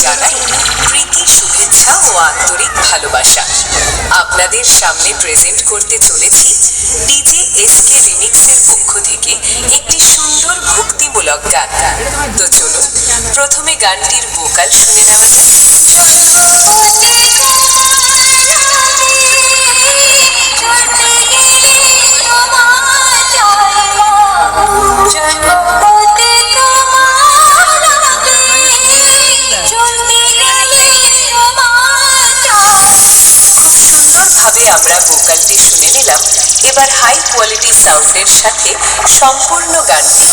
জানাই প্রীতি, শুভেচ্ছা ও আন্তরিক ভালোবাসা। আপনাদের সামনে প্রেজেন্ট করতে চলেছি ডিজে এসকে রিমিক্সের পক্ষ থেকে একটি সুন্দর ভক্তিমূলক গান। তো চলুন প্রথমে গানটির ভোকাল শুনে নেওয়া যাক। সুন্দরভাবে আমরা ভোকালটি শুনে নিলাম। এবার হাই কোয়ালিটি সাউন্ডের সাথে সম্পূর্ণ গানটি